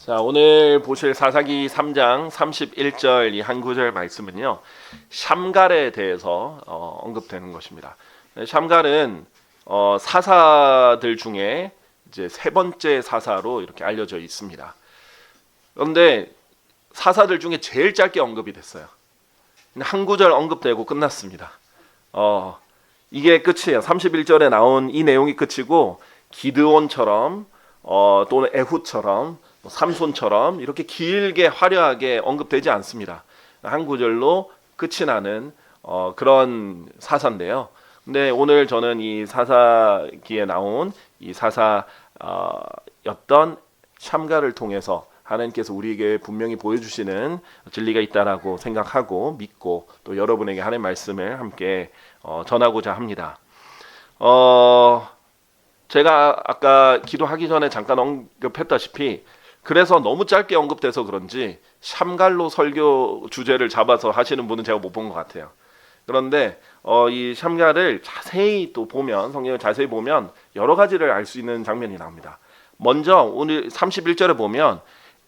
자, 오늘 보실 사사기 3장 31절 이 한 구절 말씀은요, 샴갈에 대해서 언급되는 것입니다. 샴갈은 사사들 중에 이제 세 번째 사사로 이렇게 알려져 있습니다. 그런데 사사들 중에 제일 짧게 언급이 됐어요. 한 구절 언급되고 끝났습니다. 이게 끝이에요. 31절에 나온 이 내용이 끝이고, 기드온처럼 또는 에훗처럼 삼손처럼 이렇게 길게 화려하게 언급되지 않습니다. 한 구절로 끝이 나는 그런 사사인데요. 근데 오늘 저는 이 사사기에 나온 이 사사였던 샴갈을 통해서 하나님께서 우리에게 분명히 보여주시는 진리가 있다라고 생각하고 믿고 또 여러분에게 하나님의 말씀을 함께 전하고자 합니다. 제가 아까 기도하기 전에 잠깐 언급했다시피, 그래서 너무 짧게 언급돼서 그런지 샴갈로 설교 주제를 잡아서 하시는 분은 제가 못 본 것 같아요. 그런데 이 샴갈을 자세히 또 보면, 성경을 자세히 보면 여러 가지를 알 수 있는 장면이 나옵니다. 먼저 오늘 31절에 보면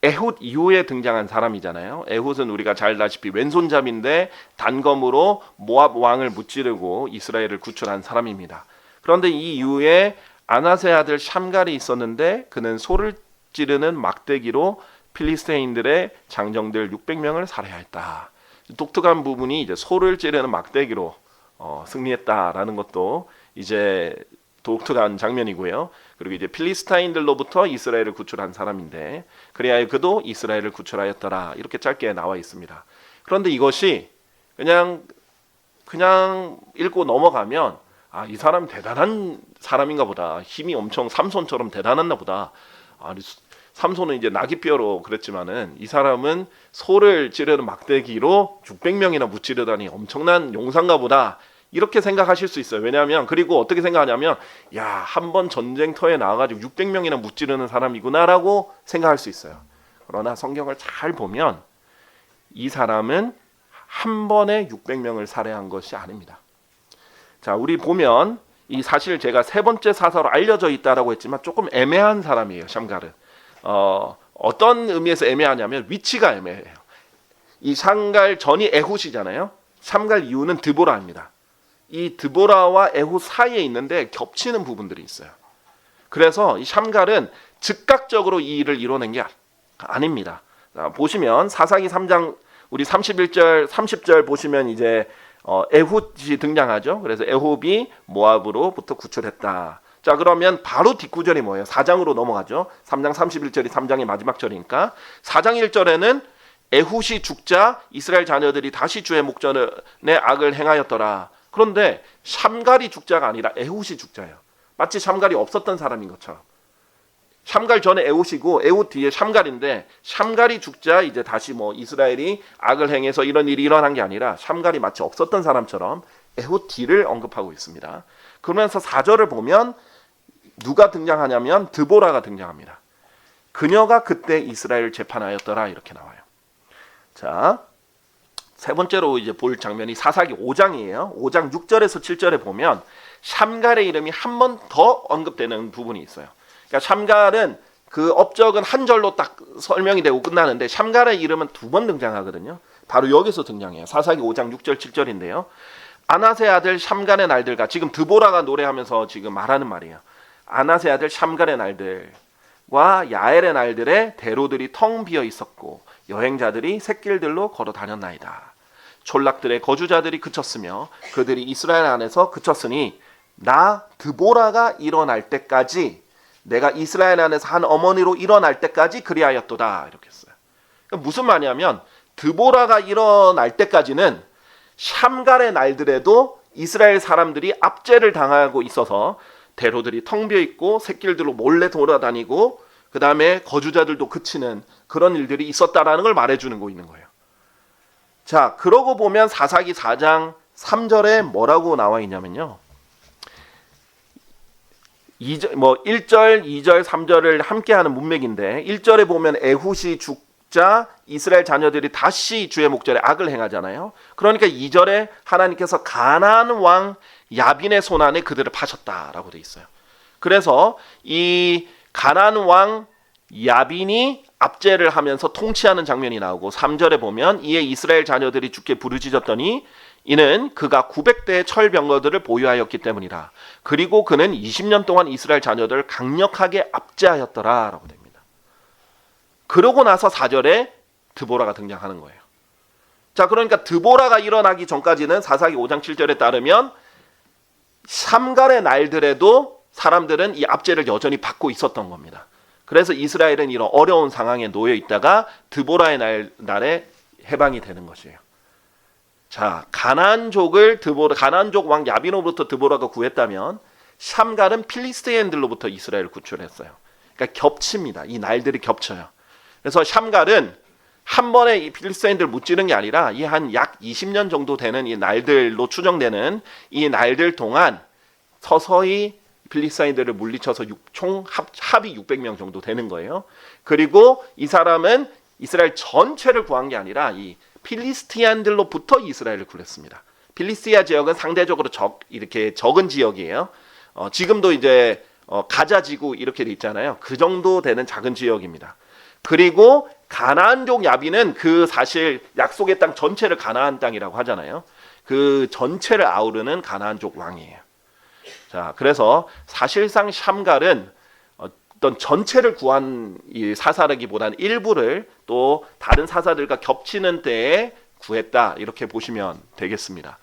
에훗 이후에 등장한 사람이잖아요. 에훗은 우리가 잘 아다시피 왼손잡인데 단검으로 모압 왕을 무찌르고 이스라엘을 구출한 사람입니다. 그런데 이 이후에 아나세 아들 샴갈이 있었는데, 그는 소를 찌르는 막대기로 필리스테인들의 장정들 600명을 살해하였다. 독특한 부분이 이제 소를 찌르는 막대기로 승리했다라는 것도 이제 독특한 장면이고요. 그리고 이제 필리스타인들로부터 이스라엘을 구출한 사람인데, 그래야 그도 이스라엘을 구출하였더라, 이렇게 짧게 나와 있습니다. 그런데 이것이 그냥 읽고 넘어가면, 이 사람 대단한 사람인가 보다, 힘이 엄청 삼손처럼 대단했나 보다. 삼손은 이제 나귀뼈로 그랬지만은 이 사람은 소를 찌르는 막대기로 600명이나 무찌르다니 엄청난 용사인가 보다, 이렇게 생각하실 수 있어요. 왜냐하면, 그리고 어떻게 생각하냐면, 한 번 전쟁터에 나와가지고 600명이나 무찌르는 사람이구나라고 생각할 수 있어요. 그러나 성경을 잘 보면 이 사람은 한 번에 600명을 살해한 것이 아닙니다. 자, 우리 보면 이 사실 제가 세 번째 사사로 알려져 있다라고 했지만 조금 애매한 사람이에요, 샴갈은. 어떤 의미에서 애매하냐면 위치가 애매해요. 이 샴갈 전이 에훗이잖아요. 샴갈 이후는 드보라입니다. 이 드보라와 에훗 사이에 있는데 겹치는 부분들이 있어요. 그래서 이 샴갈은 즉각적으로 이 일을 이뤄낸 게 아닙니다. 자, 보시면 사사기 3장 우리 31절 30절 보시면 이제 에훗이 등장하죠. 그래서 에훗이 모압으로부터 구출했다. 자, 그러면 바로 뒷구절이 뭐예요? 4장으로 넘어가죠. 3장 31절이 3장의 마지막 절이니까 4장 1절에는 에훗이 죽자 이스라엘 자녀들이 다시 주의 목전에 악을 행하였더라. 그런데 샴갈이 죽자가 아니라 에훗이 죽자예요. 마치 샴갈이 없었던 사람인 것처럼. 샴갈 전에 에훗이고 에훗 뒤에 샴갈인데, 샴갈이 죽자 이제 다시 이스라엘이 악을 행해서 이런 일이 일어난 게 아니라 샴갈이 마치 없었던 사람처럼 에훗 뒤를 언급하고 있습니다. 그러면서 4절을 보면 누가 등장하냐면 드보라가 등장합니다. 그녀가 그때 이스라엘을 재판하였더라, 이렇게 나와요. 자, 세 번째로 이제 볼 장면이 사사기 5장이에요. 5장 6절에서 7절에 보면 샴갈의 이름이 한 번 더 언급되는 부분이 있어요. 그러니까 샴갈은 그 업적은 한 절로 딱 설명이 되고 끝나는데, 샴갈의 이름은 두 번 등장하거든요. 바로 여기서 등장해요. 사사기 5장 6절 7절인데요. 아나세 아들 샴갈의 날들과, 지금 드보라가 노래하면서 지금 말하는 말이에요. 아나세 아들 샴갈의 날들과 야엘의 날들에 대로들이 텅 비어 있었고 여행자들이 샛길들로 걸어 다녔나이다. 촌락들의 거주자들이 그쳤으며 그들이 이스라엘 안에서 그쳤으니 나 드보라가 일어날 때까지, 내가 이스라엘 안에서 한 어머니로 일어날 때까지 그리하였도다, 이렇게 했어요. 그러니까 무슨 말이냐면, 드보라가 일어날 때까지는 샴갈의 날들에도 이스라엘 사람들이 압제를 당하고 있어서 대로들이 텅 비어 있고 샛길들로 몰래 돌아다니고 그 다음에 거주자들도 그치는 그런 일들이 있었다라는 걸 말해주는 거 있는 거예요. 자, 그러고 보면 사사기 4장 3절에 뭐라고 나와 있냐면요, 1절, 2절, 3절을 함께하는 문맥인데, 1절에 보면 에훗이 죽자 이스라엘 자녀들이 다시 주의 목전에 악을 행하잖아요. 그러니까 2절에 하나님께서 가나안 왕 야빈의 손안에 그들을 파셨다라고 돼 있어요. 그래서 이 가나안 왕 야빈이 압제를 하면서 통치하는 장면이 나오고 3절에 보면 이에 이스라엘 자녀들이 주께 부르짖었더니 이는 그가 900대의 철병거들을 보유하였기 때문이라. 그리고 그는 20년 동안 이스라엘 자녀들을 강력하게 압제하였더라 라고 됩니다. 그러고 나서 4절에 드보라가 등장하는 거예요. 자, 그러니까 드보라가 일어나기 전까지는 사사기 5장 7절에 따르면 샴갈의 날들에도 사람들은 이 압제를 여전히 받고 있었던 겁니다. 그래서 이스라엘은 이런 어려운 상황에 놓여 있다가 드보라의 날에 해방이 되는 것이에요. 자, 가나안족 왕 야빈으로부터 드보라가 구했다면 샴갈은 필리스티인들로부터 이스라엘을 구출했어요. 그러니까 겹칩니다. 이 날들이 겹쳐요. 그래서 샴갈은 한 번에 이 필리스티인들 무찌른 게 아니라 이 한 약 20년 정도 되는 이 날들로 추정되는 이 날들 동안 서서히 필리스티인들을 물리쳐서 총 합이 600명 정도 되는 거예요. 그리고 이 사람은 이스라엘 전체를 구한 게 아니라 이 필리스티안들로부터 이스라엘을 구했습니다. 필리스티아 지역은 상대적으로 이렇게 적은 지역이에요. 지금도 이제 가자 지구 이렇게 돼 있잖아요. 그 정도 되는 작은 지역입니다. 그리고 가나안족 야빈은 그 사실 약속의 땅 전체를 가나안 땅이라고 하잖아요. 그 전체를 아우르는 가나안족 왕이에요. 자, 그래서 사실상 샴갈은 어떤 전체를 구한 이 사사라기보다는 일부를 또 다른 사사들과 겹치는 때에 구했다 이렇게 보시면 되겠습니다.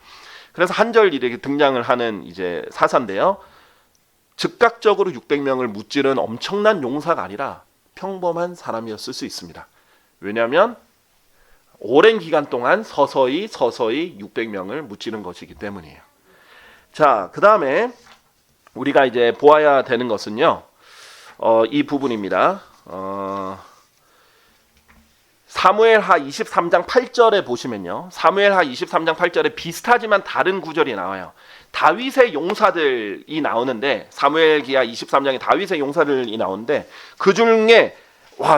그래서 한 절 이렇게 등장을 하는 이제 사사인데요. 즉각적으로 600명을 무찌른 엄청난 용사가 아니라 평범한 사람이었을 수 있습니다. 왜냐하면 오랜 기간 동안 서서히 600명을 무찌른 것이기 때문이에요. 자, 그 다음에 우리가 이제 보아야 되는 것은요, 이 부분입니다. 사무엘하 23장 8절에 보시면요, 사무엘하 23장 8절에 비슷하지만 다른 구절이 나와요. 다윗의 용사들이 나오는데, 사무엘기하 23장에 다윗의 용사들이 나오는데, 그 중에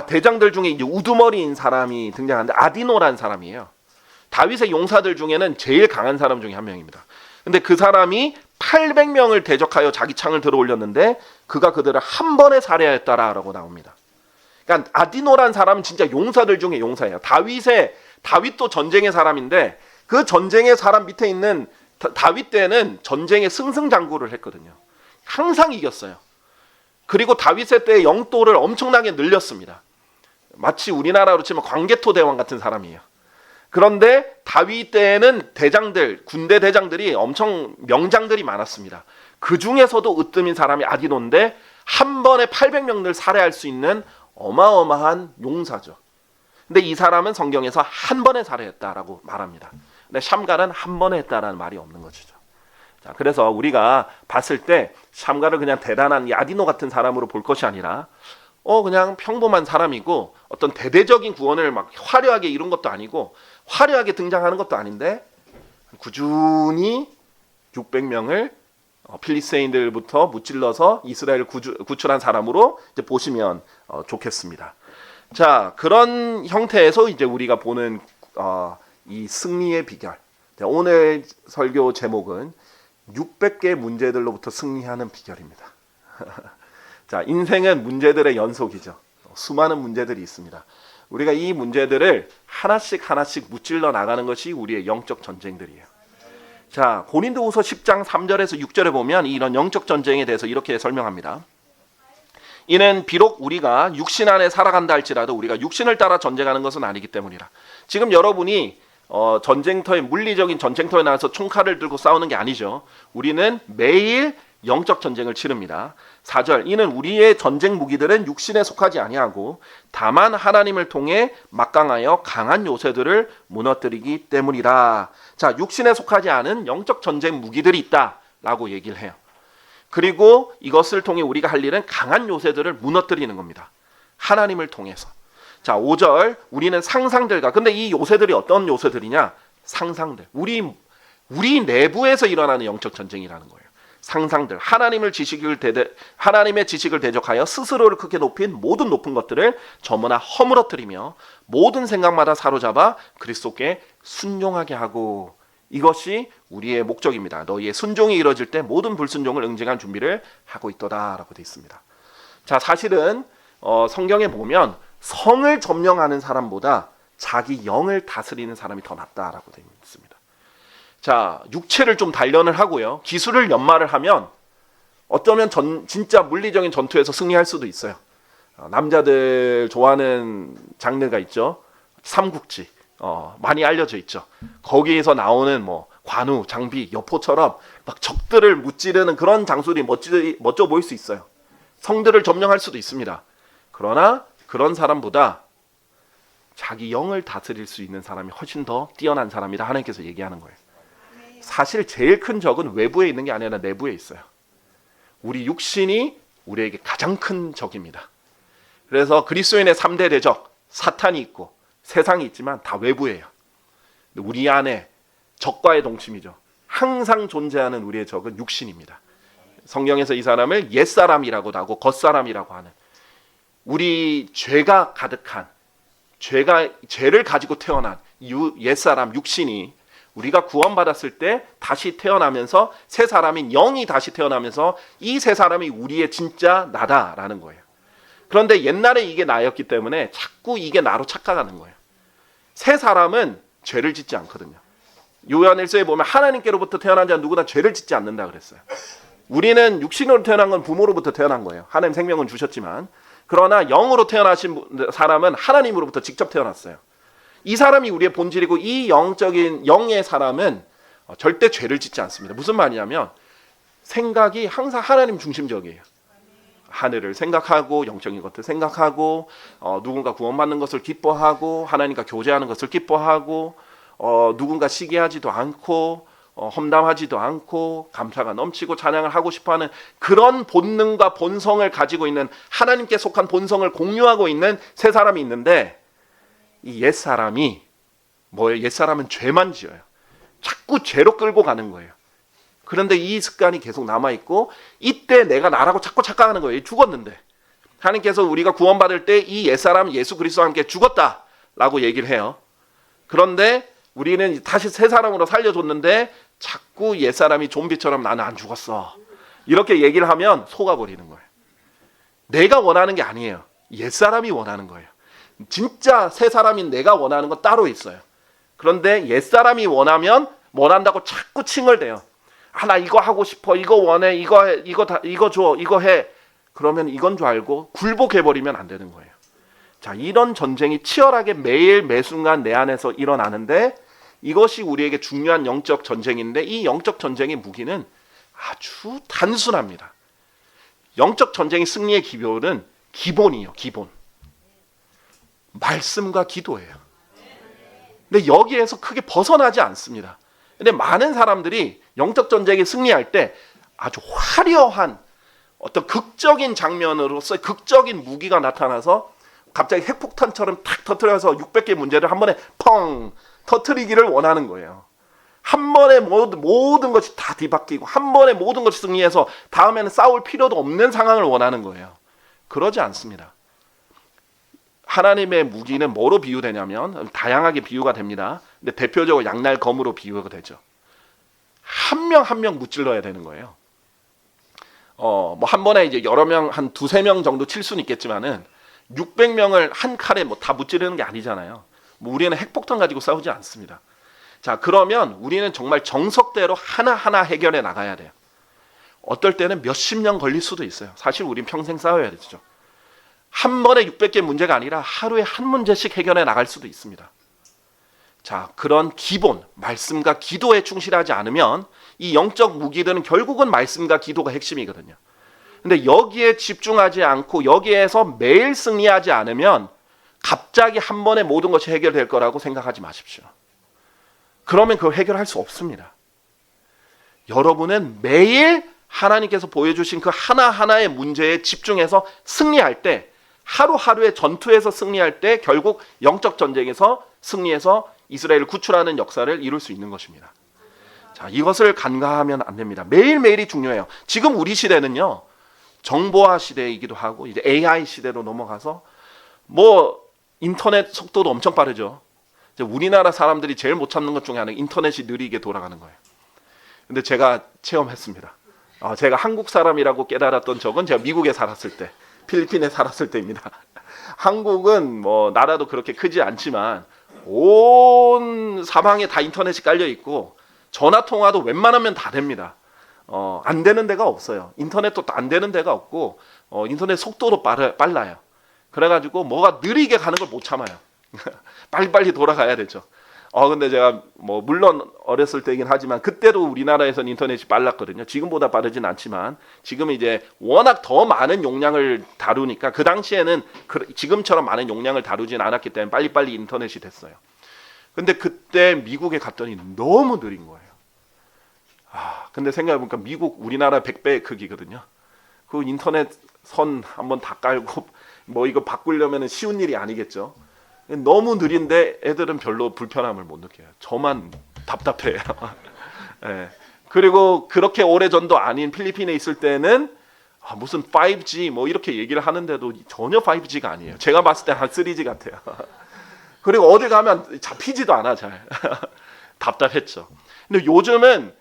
대장들 중에 이제 우두머리인 사람이 등장하는데 아디노라는 사람이에요. 다윗의 용사들 중에는 제일 강한 사람 중에 한 명입니다. 근데 그 사람이 800명을 대적하여 자기 창을 들어 올렸는데 그가 그들을 한 번에 살해하였다라고 나옵니다. 그러니까 아디노라는 사람은 진짜 용사들 중에 용사예요. 다윗도 전쟁의 사람인데 그 전쟁의 사람 밑에 있는 다윗 때는 전쟁의 승승장구를 했거든요. 항상 이겼어요. 그리고 다윗의 때의 영토를 엄청나게 늘렸습니다. 마치 우리나라로 치면 광개토 대왕 같은 사람이에요. 그런데 다윗 때에는 군대 대장들이 엄청 명장들이 많았습니다. 그 중에서도 으뜸인 사람이 아디노인데 한 번에 800명을 살해할 수 있는 어마어마한 용사죠. 근데 이 사람은 성경에서 한 번에 살해했다라고 말합니다. 근데 샴갈은 한 번에 했다라는 말이 없는 것이죠. 자, 그래서 우리가 봤을 때 샴갈을 그냥 대단한 아디노 같은 사람으로 볼 것이 아니라 그냥 평범한 사람이고 어떤 대대적인 구원을 막 화려하게 이룬 것도 아니고 화려하게 등장하는 것도 아닌데 꾸준히 600명을 필리스테인들부터 무찔러서 이스라엘을 구출한 사람으로 이제 보시면 좋겠습니다. 자, 그런 형태에서 이제 우리가 보는 이 승리의 비결. 자, 오늘 설교 제목은 600개 문제들로부터 승리하는 비결입니다. 자, 인생은 문제들의 연속이죠. 수많은 문제들이 있습니다. 우리가 이 문제들을 하나씩 무찔러 나가는 것이 우리의 영적 전쟁들이에요. 자, 고린도후서 10장 3절에서 6절에 보면 이런 영적 전쟁에 대해서 이렇게 설명합니다. 이는 비록 우리가 육신 안에 살아간다 할지라도 우리가 육신을 따라 전쟁하는 것은 아니기 때문이라. 지금 여러분이 물리적인 전쟁터에 나와서 총칼을 들고 싸우는 게 아니죠. 우리는 매일 영적 전쟁을 치릅니다. 4절, 이는 우리의 전쟁 무기들은 육신에 속하지 아니하고 다만 하나님을 통해 막강하여 강한 요새들을 무너뜨리기 때문이라. 자, 육신에 속하지 않은 영적 전쟁 무기들이 있다라고 얘기를 해요. 그리고 이것을 통해 우리가 할 일은 강한 요새들을 무너뜨리는 겁니다. 하나님을 통해서. 자, 5절, 우리는 상상들과, 근데 이 요새들이 어떤 요새들이냐? 상상들. 우리 내부에서 일어나는 영적 전쟁이라는 거예요. 상상들, 하나님의 지식을 대적하여 스스로를 크게 높인 모든 높은 것들을 저무나 허물어뜨리며 모든 생각마다 사로잡아 그리스도께 순종하게 하고, 이것이 우리의 목적입니다. 너희의 순종이 이루어질 때 모든 불순종을 응징한 준비를 하고 있도다라고 되어 있습니다. 자, 사실은 성경에 보면 성을 점령하는 사람보다 자기 영을 다스리는 사람이 더 낫다라고 되어 있습니다. 자, 육체를 좀 단련을 하고요. 기술을 연마를 하면 어쩌면 진짜 물리적인 전투에서 승리할 수도 있어요. 남자들 좋아하는 장르가 있죠. 삼국지. 많이 알려져 있죠. 거기에서 나오는 뭐 관우, 장비, 여포처럼 막 적들을 무찌르는 그런 장술이 멋져 보일 수 있어요. 성들을 점령할 수도 있습니다. 그러나 그런 사람보다 자기 영을 다스릴 수 있는 사람이 훨씬 더 뛰어난 사람이다 하나님께서 얘기하는 거예요. 사실 제일 큰 적은 외부에 있는 게 아니라 내부에 있어요. 우리 육신이 우리에게 가장 큰 적입니다. 그래서 그리스도인의 3대 대적, 사탄이 있고 세상이 있지만 다 외부예요. 우리 안에 적과의 동침이죠. 항상 존재하는 우리의 적은 육신입니다. 성경에서 이 사람을 옛사람이라고도 하고 겉사람이라고 하는, 우리 죄가 가득한, 죄를 가지고 태어난 옛사람 육신이 우리가 구원받았을 때 다시 태어나면서 새 사람인 영이 다시 태어나면서 이 새 사람이 우리의 진짜 나다라는 거예요. 그런데 옛날에 이게 나였기 때문에 자꾸 이게 나로 착각하는 거예요. 새 사람은 죄를 짓지 않거든요. 요한일서에 보면 하나님께로부터 태어난 자는 누구나 죄를 짓지 않는다 그랬어요. 우리는 육신으로 태어난 건 부모로부터 태어난 거예요. 하나님 생명은 주셨지만, 그러나 영으로 태어나신 사람은 하나님으로부터 직접 태어났어요. 이 사람이 우리의 본질이고, 이 영적인 영의 사람은 절대 죄를 짓지 않습니다. 무슨 말이냐면 생각이 항상 하나님 중심적이에요. 하늘을 생각하고 영적인 것들 생각하고, 누군가 구원받는 것을 기뻐하고, 하나님과 교제하는 것을 기뻐하고, 누군가 시기하지도 않고, 험담하지도 않고, 감사가 넘치고 찬양을 하고 싶어하는 그런 본능과 본성을 가지고 있는, 하나님께 속한 본성을 공유하고 있는 새 사람이 있는데, 이 옛사람이 뭐예요? 옛사람은 죄만 지어요. 자꾸 죄로 끌고 가는 거예요. 그런데 이 습관이 계속 남아있고, 이때 내가 나라고 자꾸 착각하는 거예요. 죽었는데 하나님께서 우리가 구원받을 때 이 옛사람은 예수 그리스도와 함께 죽었다라고 얘기를 해요. 그런데 우리는 다시 새 사람으로 살려줬는데 자꾸 옛사람이 좀비처럼 나는 안 죽었어 이렇게 얘기를 하면 속아버리는 거예요. 내가 원하는 게 아니에요. 옛사람이 원하는 거예요. 진짜 새 사람인 내가 원하는 건 따로 있어요. 그런데 옛사람이 원한다고 자꾸 칭얼대요. 나 이거 하고 싶어, 이거 원해, 이거 줘, 이거 해. 그러면 이건 줄 알고 굴복해버리면 안 되는 거예요. 자, 이런 전쟁이 치열하게 매일 매순간 내 안에서 일어나는데, 이것이 우리에게 중요한 영적 전쟁인데, 이 영적 전쟁의 무기는 아주 단순합니다. 영적 전쟁의 승리의 기본은 기본이에요. 기본. 말씀과 기도예요. 근데 여기에서 크게 벗어나지 않습니다. 근데 많은 사람들이 영적 전쟁에 승리할 때 아주 화려한 어떤 극적인 장면으로서 극적인 무기가 나타나서 갑자기 핵폭탄처럼 탁 터뜨려서 600개 문제를 한 번에 펑 터뜨리기를 원하는 거예요. 한 번에 모든 것이 다 뒤바뀌고 한 번에 모든 것이 승리해서 다음에는 싸울 필요도 없는 상황을 원하는 거예요. 그러지 않습니다. 하나님의 무기는 뭐로 비유되냐면 다양하게 비유가 됩니다. 근데 대표적으로 양날 검으로 비유가 되죠. 한 명 한 명 무찔러야 되는 거예요. 뭐 한 번에 이제 여러 명, 한 두세 명 정도 칠 수는 있겠지만은 600명을 한 칼에 뭐 다 무찌르는 게 아니잖아요. 뭐 우리는 핵폭탄 가지고 싸우지 않습니다. 자, 그러면 우리는 정말 정석대로 하나하나 해결해 나가야 돼요. 어떨 때는 몇십 년 걸릴 수도 있어요. 사실 우린 평생 싸워야 되죠. 한 번에 600개 문제가 아니라 하루에 한 문제씩 해결해 나갈 수도 있습니다. 자, 그런 기본, 말씀과 기도에 충실하지 않으면 이 영적 무기들은 결국은 말씀과 기도가 핵심이거든요. 근데 여기에 집중하지 않고 여기에서 매일 승리하지 않으면 갑자기 한 번에 모든 것이 해결될 거라고 생각하지 마십시오. 그러면 그걸 해결할 수 없습니다. 여러분은 매일 하나님께서 보여주신 그 하나하나의 문제에 집중해서 승리할 때, 하루하루의 전투에서 승리할 때 결국 영적 전쟁에서 승리해서 이스라엘을 구출하는 역사를 이룰 수 있는 것입니다. 자, 이것을 간과하면 안 됩니다. 매일매일이 중요해요. 지금 우리 시대는요, 정보화 시대이기도 하고 이제 AI 시대로 넘어가서 뭐 인터넷 속도도 엄청 빠르죠. 이제 우리나라 사람들이 제일 못 참는 것 중에 하나가 인터넷이 느리게 돌아가는 거예요. 근데 제가 체험했습니다. 제가 한국 사람이라고 깨달았던 적은 제가 미국에 살았을 때, 필리핀에 살았을 때입니다. 한국은 뭐 나라도 그렇게 크지 않지만 온 사방에 다 인터넷이 깔려 있고 전화 통화도 웬만하면 다 됩니다. 안 되는 데가 없어요. 인터넷도 안 되는 데가 없고 인터넷 속도도 빨라요. 그래가지고 뭐가 느리게 가는 걸 못 참아요. 빨리빨리 돌아가야 되죠. 근데 제가 뭐 물론 어렸을 때이긴 하지만 그때도 우리나라에서는 인터넷이 빨랐거든요. 지금보다 빠르진 않지만 지금은 이제 워낙 더 많은 용량을 다루니까 그 당시에는 지금처럼 많은 용량을 다루진 않았기 때문에 빨리빨리 인터넷이 됐어요. 근데 그때 미국에 갔더니 너무 느린 거예요. 근데 생각해보니까 미국 우리나라 100배의 크기거든요. 그 인터넷 선 한번 다 깔고 뭐 이거 바꾸려면 쉬운 일이 아니겠죠. 너무 느린데 애들은 별로 불편함을 못 느껴요. 저만 답답해요. 네. 그리고 그렇게 오래전도 아닌 필리핀에 있을 때는 무슨 5G 뭐 이렇게 얘기를 하는데도 전혀 5G가 아니에요. 제가 봤을 때 한 3G 같아요. 그리고 어디 가면 잡히지도 않아 잘. 답답했죠. 근데 요즘은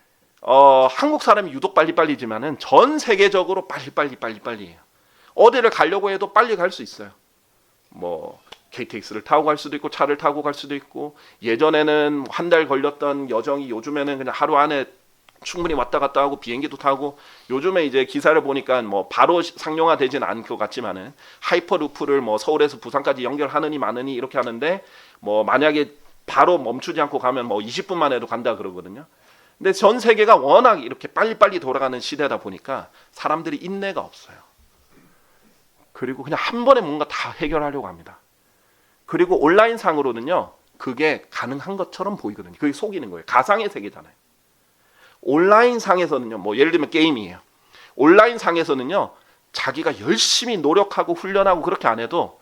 한국 사람이 유독 빨리빨리지만은 전 세계적으로 빨리빨리해요. 어디를 가려고 해도 빨리 갈 수 있어요. 뭐 KTX를 타고 갈 수도 있고 차를 타고 갈 수도 있고 예전에는 한 달 걸렸던 여정이 요즘에는 그냥 하루 안에 충분히 왔다 갔다 하고 비행기도 타고 요즘에 이제 기사를 보니까 뭐 바로 상용화되진 않을 것 같지만은 하이퍼루프를 뭐 서울에서 부산까지 연결하느니 마느니 이렇게 하는데 뭐 만약에 바로 멈추지 않고 가면 뭐 20분만 해도 간다 그러거든요. 근데 전 세계가 워낙 이렇게 빨리빨리 돌아가는 시대다 보니까 사람들이 인내가 없어요. 그리고 그냥 한 번에 뭔가 다 해결하려고 합니다. 그리고 온라인 상으로는요, 그게 가능한 것처럼 보이거든요. 그게 속이는 거예요. 가상의 세계잖아요. 온라인 상에서는요, 뭐 예를 들면 게임이에요. 온라인 상에서는요, 자기가 열심히 노력하고 훈련하고 그렇게 안 해도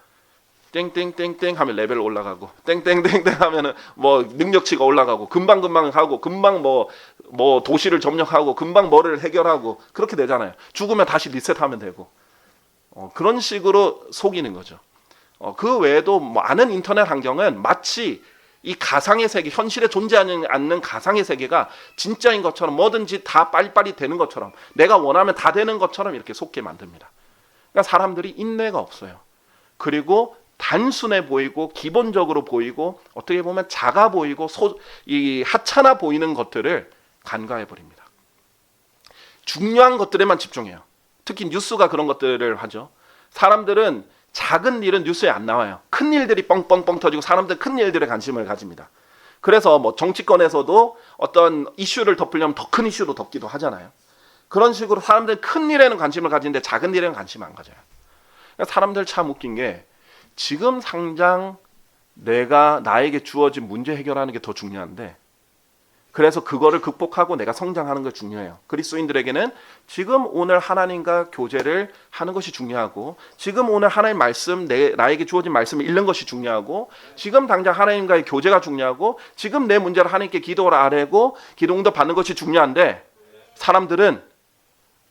땡땡땡땡 하면 레벨 올라가고 땡땡땡땡 하면은 뭐 능력치가 올라가고 금방 하고 금방 뭐 도시를 점령하고 금방 뭐를 해결하고 그렇게 되잖아요. 죽으면 다시 리셋하면 되고 그런 식으로 속이는 거죠. 그 외에도 많은 인터넷 환경은 마치 이 가상의 세계, 현실에 존재하지 않는 가상의 세계가 진짜인 것처럼 뭐든지 다 빨리빨리 되는 것처럼 내가 원하면 다 되는 것처럼 이렇게 속게 만듭니다. 그러니까 사람들이 인내가 없어요. 그리고 단순해 보이고 기본적으로 보이고 어떻게 보면 작아 보이고 이 하찮아 보이는 것들을 간과해 버립니다. 중요한 것들에만 집중해요. 특히 뉴스가 그런 것들을 하죠. 사람들은 작은 일은 뉴스에 안 나와요. 큰 일들이 뻥뻥뻥 터지고 사람들 큰 일들에 관심을 가집니다. 그래서 뭐 정치권에서도 어떤 이슈를 덮으려면 더 큰 이슈로 덮기도 하잖아요. 그런 식으로 사람들 큰 일에는 관심을 가지는데 작은 일에는 관심 안 가져요. 그러니까 사람들 참 웃긴 게 지금 당장 나에게 주어진 문제 해결하는 게 더 중요한데 그래서 그거를 극복하고 내가 성장하는 게 중요해요. 그리스도인들에게는 지금 오늘 하나님과 교제를 하는 것이 중요하고 지금 오늘 하나님 말씀 나에게 주어진 말씀을 읽는 것이 중요하고 지금 당장 하나님과의 교제가 중요하고 지금 내 문제를 하나님께 기도를 아뢰고 기도응답 받는 것이 중요한데 사람들은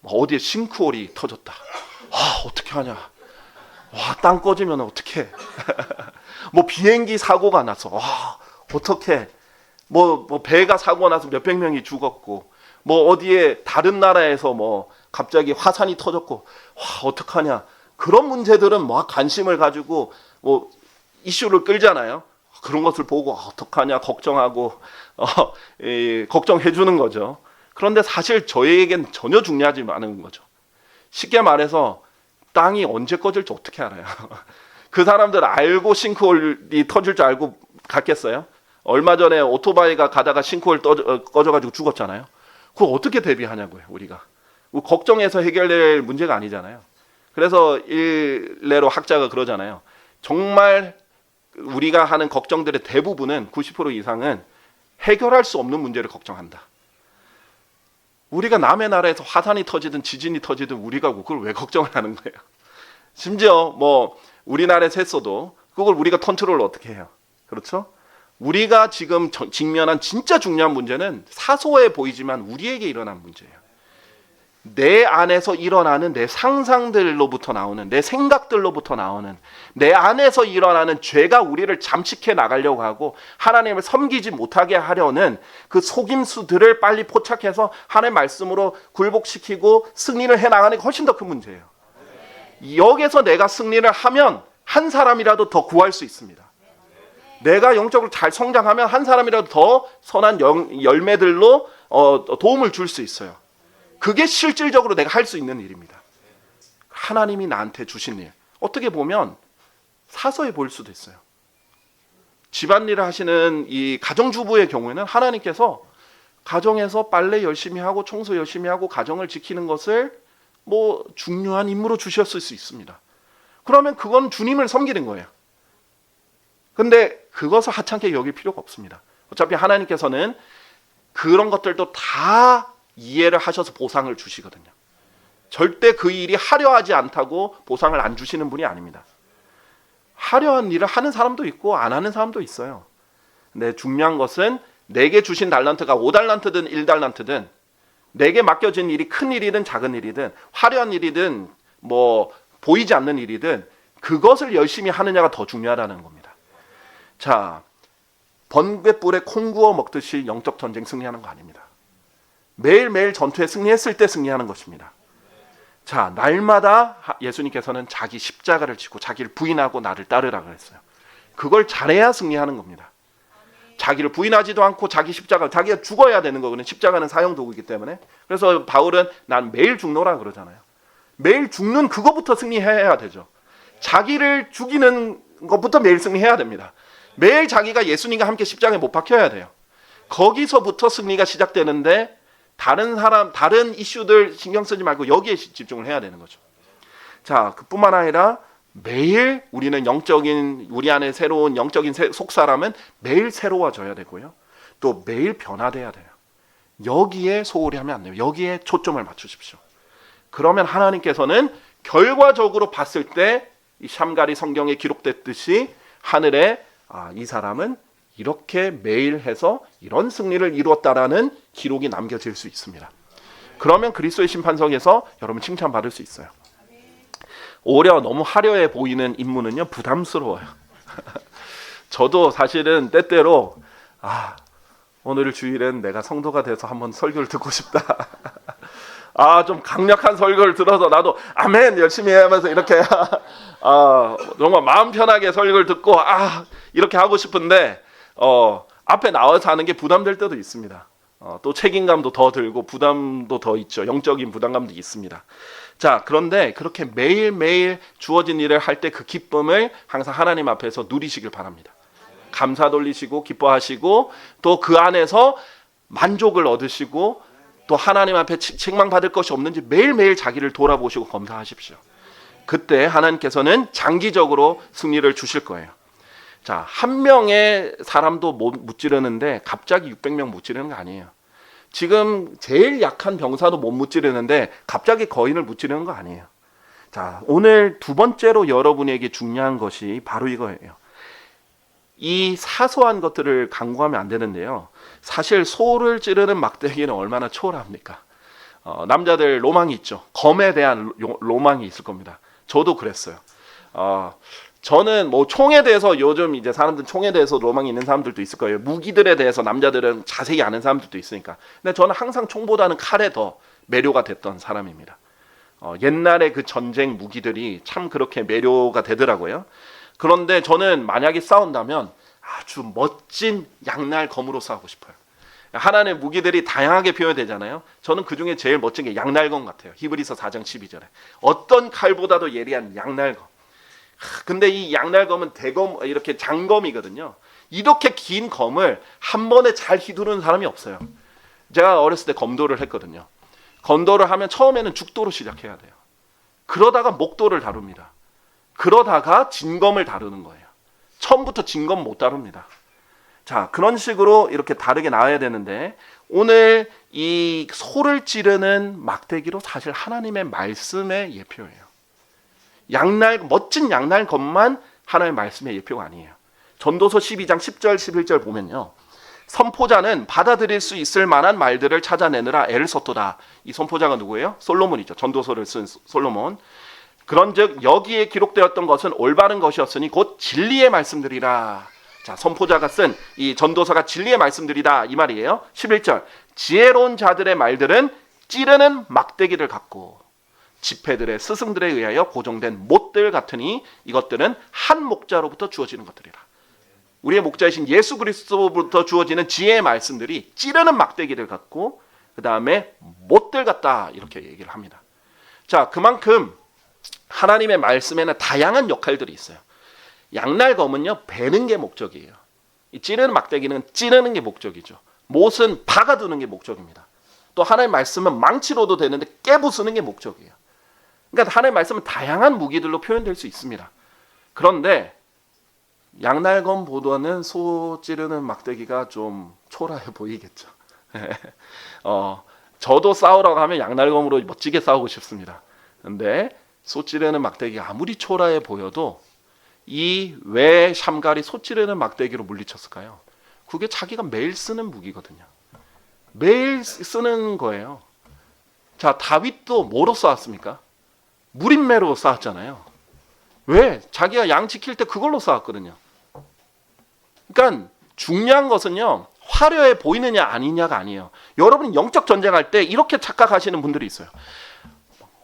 어디에 싱크홀이 터졌다. 어떻게 하냐. 땅 꺼지면 어떡해. 뭐 비행기 사고가 나서 어떡해. 뭐 배가 사고 나서 몇백 명이 죽었고 뭐 어디에 다른 나라에서 뭐 갑자기 화산이 터졌고 어떡하냐. 그런 문제들은 뭐 관심을 가지고 뭐 이슈를 끌잖아요. 그런 것을 보고 어떡하냐 걱정하고 걱정해 주는 거죠. 그런데 사실 저희에겐 전혀 중요하지 않은 거죠. 쉽게 말해서 땅이 언제 꺼질지 어떻게 알아요? 그 사람들 알고 싱크홀이 터질 줄 알고 갔겠어요? 얼마 전에 오토바이가 가다가 싱크홀 꺼져가지고 죽었잖아요. 그걸 어떻게 대비하냐고요, 우리가. 걱정해서 해결될 문제가 아니잖아요. 그래서 일례로 학자가 그러잖아요. 정말 우리가 하는 걱정들의 대부분은 90% 이상은 해결할 수 없는 문제를 걱정한다. 우리가 남의 나라에서 화산이 터지든 지진이 터지든 우리가 그걸 왜 걱정을 하는 거예요? 심지어 뭐 우리나라에서 했어도 그걸 우리가 컨트롤을 어떻게 해요? 그렇죠? 우리가 지금 직면한 진짜 중요한 문제는 사소해 보이지만 우리에게 일어난 문제예요. 내 안에서 일어나는 내 상상들로부터 나오는 내 생각들로부터 나오는 내 안에서 일어나는 죄가 우리를 잠식해 나가려고 하고 하나님을 섬기지 못하게 하려는 그 속임수들을 빨리 포착해서 하나님의 말씀으로 굴복시키고 승리를 해 나가는 게 훨씬 더 큰 문제예요. 여기서 내가 승리를 하면 한 사람이라도 더 구할 수 있습니다. 내가 영적으로 잘 성장하면 한 사람이라도 더 선한 열매들로 도움을 줄 수 있어요. 그게 실질적으로 내가 할 수 있는 일입니다. 하나님이 나한테 주신 일, 어떻게 보면 사소해 보일 수도 있어요. 집안일을 하시는 이 가정주부의 경우에는 하나님께서 가정에서 빨래 열심히 하고 청소 열심히 하고 가정을 지키는 것을 뭐 중요한 임무로 주셨을 수 있습니다. 그러면 그건 주님을 섬기는 거예요. 근데 그것을 하찮게 여길 필요가 없습니다. 어차피 하나님께서는 그런 것들도 다 이해를 하셔서 보상을 주시거든요. 절대 그 일이 하려하지 않다고 보상을 안 주시는 분이 아닙니다. 하려한 일을 하는 사람도 있고 안 하는 사람도 있어요. 근데 중요한 것은 내게 주신 달란트가 5달란트든 1달란트든 내게 맡겨진 일이 큰 일이든 작은 일이든 화려한 일이든 뭐 보이지 않는 일이든 그것을 열심히 하느냐가 더 중요하다는 겁니다. 자, 번갯불에 콩 구워 먹듯이 영적 전쟁 승리하는 거 아닙니다. 매일매일 전투에 승리했을 때 승리하는 것입니다. 자, 날마다 예수님께서는 자기 십자가를 지고 자기를 부인하고 나를 따르라 그랬어요. 그걸 잘해야 승리하는 겁니다. 자기를 부인하지도 않고 자기 십자가, 자기가 죽어야 되는 거거든요. 십자가는 사형도구이기 때문에. 그래서 바울은 난 매일 죽노라 그러잖아요. 매일 죽는 그거부터 승리해야 되죠. 자기를 죽이는 것부터 매일 승리해야 됩니다. 매일 자기가 예수님과 함께 십자가에 못 박혀야 돼요. 거기서부터 승리가 시작되는데 다른 사람, 다른 이슈들 신경 쓰지 말고 여기에 집중을 해야 되는 거죠. 자, 그뿐만 아니라 매일 우리는 우리 안에 새로운 영적인 속사람은 매일 새로워져야 되고요. 또 매일 변화돼야 돼요. 여기에 소홀히 하면 안 돼요. 여기에 초점을 맞추십시오. 그러면 하나님께서는 결과적으로 봤을 때 이 샴가리 성경에 기록됐듯이 하늘에 이 사람은 이렇게 매일 해서 이런 승리를 이루었다라는 기록이 남겨질 수 있습니다. 그러면 그리스도의 심판석에서 여러분 칭찬받을 수 있어요. 오히려 너무 화려해 보이는 임무는요 부담스러워요. 저도 사실은 때때로 오늘 주일엔 내가 성도가 돼서 한번 설교를 듣고 싶다. 좀 강력한 설교를 들어서 나도 아멘 열심히 하면서 이렇게 정말 마음 편하게 설교를 듣고 이렇게 하고 싶은데 앞에 나와서 하는 게 부담될 때도 있습니다. 또 책임감도 더 들고 부담도 더 있죠. 영적인 부담감도 있습니다. 자, 그런데 그렇게 매일매일 주어진 일을 할 때 그 기쁨을 항상 하나님 앞에서 누리시길 바랍니다. 감사 돌리시고 기뻐하시고 또 그 안에서 만족을 얻으시고 또 하나님 앞에 책망받을 것이 없는지 매일매일 자기를 돌아보시고 검사하십시오. 그때 하나님께서는 장기적으로 승리를 주실 거예요. 자, 한 명의 사람도 못 무찌르는데 갑자기 600명 무찌르는 거 아니에요. 지금 제일 약한 병사도 못 무찌르는데 갑자기 거인을 무찌르는 거 아니에요. 자, 오늘 두 번째로 여러분에게 중요한 것이 바로 이거예요. 이 사소한 것들을 간구하면 안 되는데요. 사실 소를 찌르는 막대기는 얼마나 초월합니까? 남자들 로망이 있죠. 검에 대한 로망이 있을 겁니다. 저도 그랬어요. 저는 뭐 총에 대해서 요즘 이제 사람들 총에 대해서 로망이 있는 사람들도 있을 거예요. 무기들에 대해서 남자들은 자세히 아는 사람들도 있으니까. 근데 저는 항상 총보다는 칼에 더 매료가 됐던 사람입니다. 옛날에 그 전쟁 무기들이 참 그렇게 매료가 되더라고요. 그런데 저는 만약에 싸운다면 아주 멋진 양날 검으로 싸우고 싶어요. 하나님의 무기들이 다양하게 표현되잖아요. 저는 그중에 제일 멋진 게 양날검 같아요. 히브리서 4장 12절에 어떤 칼보다도 예리한 양날검. 근데 이 양날검은 대검 이렇게 장검이거든요. 이렇게 긴 검을 한 번에 잘 휘두르는 사람이 없어요. 제가 어렸을 때 검도를 했거든요. 검도를 하면 처음에는 죽도로 시작해야 돼요. 그러다가 목도를 다룹니다. 그러다가 진검을 다루는 거예요. 처음부터 진검 못 다룹니다. 자, 그런 식으로 이렇게 다르게 나와야 되는데 오늘 이 소를 찌르는 막대기로 사실 하나님의 말씀의 예표예요. 멋진 양날검만 하나님의 말씀의 예표가 아니에요. 전도서 12장 10절 11절 보면요. 선포자는 받아들일 수 있을 만한 말들을 찾아내느라 애를 썼도다. 이 선포자가 누구예요? 솔로몬이죠. 전도서를 쓴 솔로몬. 그런즉 여기에 기록되었던 것은 올바른 것이었으니 곧 진리의 말씀들이라. 자, 선포자가 쓴 이 전도서가 진리의 말씀들이다 이 말이에요. 11절 지혜로운 자들의 말들은 찌르는 막대기를 갖고. 지폐들의 스승들에 의하여 고정된 못들 같으니 이것들은 한 목자로부터 주어지는 것들이라. 우리의 목자이신 예수 그리스도로부터 주어지는 지혜의 말씀들이 찌르는 막대기들 같고 그 다음에 못들 같다 이렇게 얘기를 합니다. 자, 그만큼 하나님의 말씀에는 다양한 역할들이 있어요. 양날검은요, 베는 게 목적이에요. 이 찌르는 막대기는 찌르는 게 목적이죠. 못은 박아두는 게 목적입니다. 또 하나님의 말씀은 망치로도 되는데 깨부수는 게 목적이에요. 그러니까 하나님의 말씀은 다양한 무기들로 표현될 수 있습니다. 그런데 양날검보다는 소 찌르는 막대기가 좀 초라해 보이겠죠. 저도 싸우라고 하면 양날검으로 멋지게 싸우고 싶습니다. 근데 소 찌르는 막대기가 아무리 초라해 보여도 이 왜 샴갈이 소 찌르는 막대기로 물리쳤을까요? 그게 자기가 매일 쓰는 무기거든요. 매일 쓰는 거예요. 자, 다윗도 뭐로 싸웠습니까? 무림매로 싸웠잖아요. 왜? 자기가 양 지킬 때 그걸로 싸웠거든요. 그러니까 중요한 것은요, 화려해 보이느냐 아니냐가 아니에요. 여러분이 영적 전쟁할 때 이렇게 착각하시는 분들이 있어요.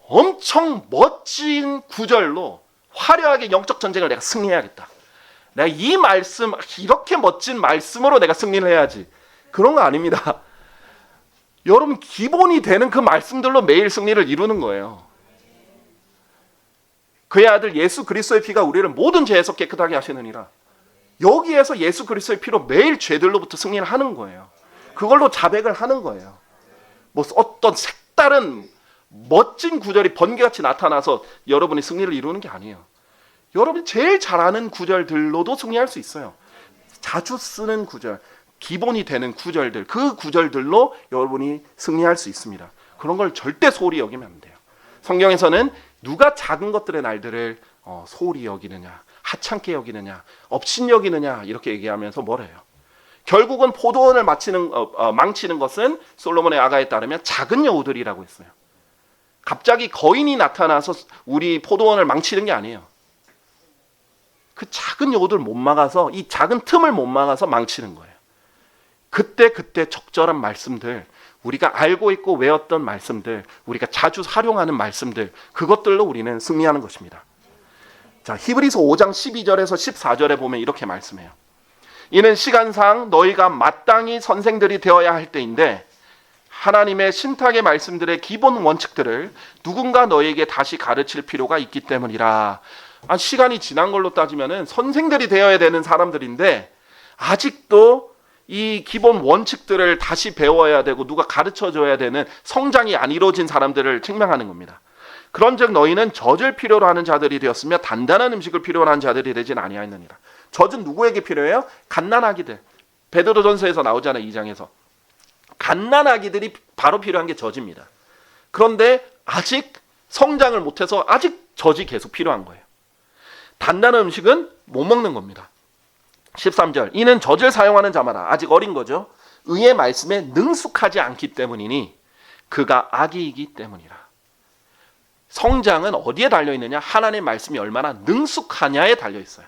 엄청 멋진 구절로 화려하게 영적 전쟁을 내가 승리해야겠다. 내가 이 말씀, 이렇게 멋진 말씀으로 내가 승리를 해야지. 그런 거 아닙니다. 여러분 기본이 되는 그 말씀들로 매일 승리를 이루는 거예요. 그의 아들 예수 그리스도의 피가 우리를 모든 죄에서 깨끗하게 하시느니라. 여기에서 예수 그리스도의 피로 매일 죄들로부터 승리를 하는 거예요. 그걸로 자백을 하는 거예요. 뭐 어떤 색다른 멋진 구절이 번개같이 나타나서 여러분이 승리를 이루는 게 아니에요. 여러분이 제일 잘 아는 구절들로도 승리할 수 있어요. 자주 쓰는 구절, 기본이 되는 구절들, 그 구절들로 여러분이 승리할 수 있습니다. 그런 걸 절대 소홀히 여기면 안 돼요. 성경에서는 누가 작은 것들의 날들을 소홀히 여기느냐, 하찮게 여기느냐, 업신 여기느냐 이렇게 얘기하면서 뭐래요? 결국은 포도원을 망치는 것은 솔로몬의 아가에 따르면 작은 여우들이라고 했어요. 갑자기 거인이 나타나서 우리 포도원을 망치는 게 아니에요. 그 작은 여우들 못 막아서, 이 작은 틈을 못 막아서 망치는 거예요. 그때 적절한 말씀들, 우리가 알고 있고 외웠던 말씀들, 우리가 자주 활용하는 말씀들, 그것들로 우리는 승리하는 것입니다. 자, 히브리서 5장 12절에서 14절에 보면 이렇게 말씀해요. 이는 시간상 너희가 마땅히 선생들이 되어야 할 때인데 하나님의 신탁의 말씀들의 기본 원칙들을 누군가 너희에게 다시 가르칠 필요가 있기 때문이라. 시간이 지난 걸로 따지면은 선생들이 되어야 되는 사람들인데 아직도 이 기본 원칙들을 다시 배워야 되고 누가 가르쳐줘야 되는 성장이 안 이루어진 사람들을 책망하는 겁니다. 그런즉 너희는 젖을 필요로 하는 자들이 되었으며 단단한 음식을 필요로 하는 자들이 되진 아니하였느니라. 젖은 누구에게 필요해요? 갓난아기들. 베드로전서에서 나오잖아요. 2장에서. 갓난아기들이 바로 필요한 게 젖입니다. 그런데 아직 성장을 못해서 아직 젖이 계속 필요한 거예요. 단단한 음식은 못 먹는 겁니다. 13절. 이는 젖을 사용하는 자마다 아직 어린 거죠. 의의 말씀에 능숙하지 않기 때문이니 그가 아기이기 때문이라. 성장은 어디에 달려있느냐? 하나님의 말씀이 얼마나 능숙하냐에 달려있어요.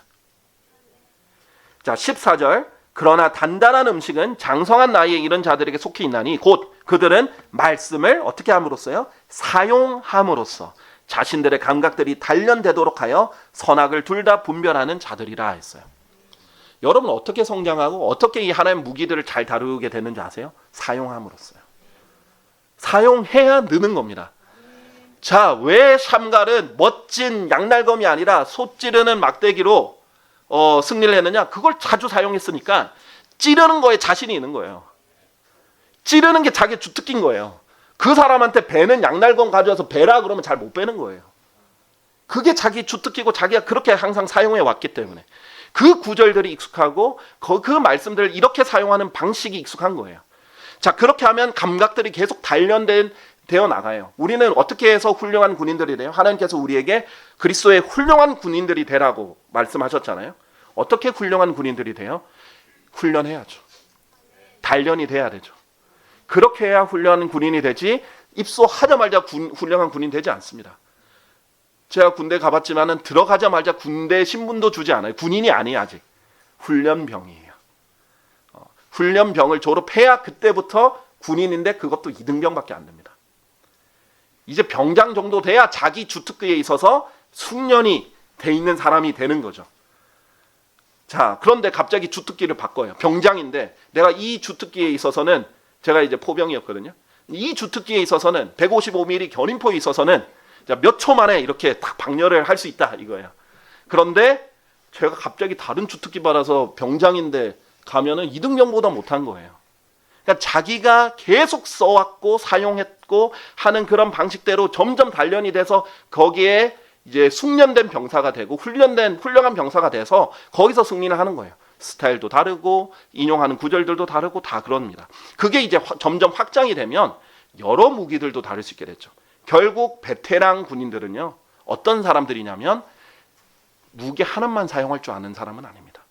자, 14절. 그러나 단단한 음식은 장성한 나이에 이른 자들에게 속히 있나니 곧 그들은 말씀을 어떻게 함으로써요? 사용함으로써 자신들의 감각들이 단련되도록 하여 선악을 둘 다 분별하는 자들이라 했어요. 여러분 어떻게 성장하고 어떻게 이 하나님의 무기들을 잘 다루게 되는지 아세요? 사용함으로써요. 사용해야 느는 겁니다. 자, 왜 샴갈은 멋진 양날검이 아니라 소 찌르는 막대기로 승리를 했느냐? 그걸 자주 사용했으니까 찌르는 거에 자신이 있는 거예요. 찌르는 게 자기 주특기인 거예요. 그 사람한테 배는 양날검 가져와서 배라 그러면 잘 못 배는 거예요. 그게 자기 주특기고 자기가 그렇게 항상 사용해 왔기 때문에 그 구절들이 익숙하고 그 말씀들을 이렇게 사용하는 방식이 익숙한 거예요. 자, 그렇게 하면 감각들이 계속 되어 나가요. 우리는 어떻게 해서 훌륭한 군인들이 돼요? 하나님께서 우리에게 그리스도의 훌륭한 군인들이 되라고 말씀하셨잖아요. 어떻게 훌륭한 군인들이 돼요? 훈련해야죠. 단련이 돼야 되죠. 그렇게 해야 훌륭한 군인이 되지 입소하자마자 훌륭한 군인 되지 않습니다. 제가 군대 가봤지만은 들어가자마자 군대 신분도 주지 않아요. 군인이 아니에요. 아직 훈련병이에요. 훈련병을 졸업해야 그때부터 군인인데 그것도 2등병밖에 안 됩니다. 이제 병장 정도 돼야 자기 주특기에 있어서 숙련이 돼 있는 사람이 되는 거죠. 자, 그런데 갑자기 주특기를 바꿔요. 병장인데 내가 이 주특기에 있어서는, 제가 이제 포병이었거든요. 이 주특기에 있어서는 155mm 견인포에 있어서는 몇 초 만에 이렇게 딱 방열을 할 수 있다 이거예요. 그런데 제가 갑자기 다른 주특기 받아서 병장인데 가면은 이등병보다 못한 거예요. 그러니까 자기가 계속 써왔고 사용했고 하는 그런 방식대로 점점 단련이 돼서 거기에 이제 숙련된 병사가 되고 훌륭한 병사가 돼서 거기서 승리를 하는 거예요. 스타일도 다르고 인용하는 구절들도 다르고 다 그럽니다. 그게 이제 점점 확장이 되면 여러 무기들도 다룰 수 있게 됐죠. 결국 베테랑 군인들은요, 어떤 사람들이냐면 무기 하나만 사용할 줄 아는 사람은 아닙니다.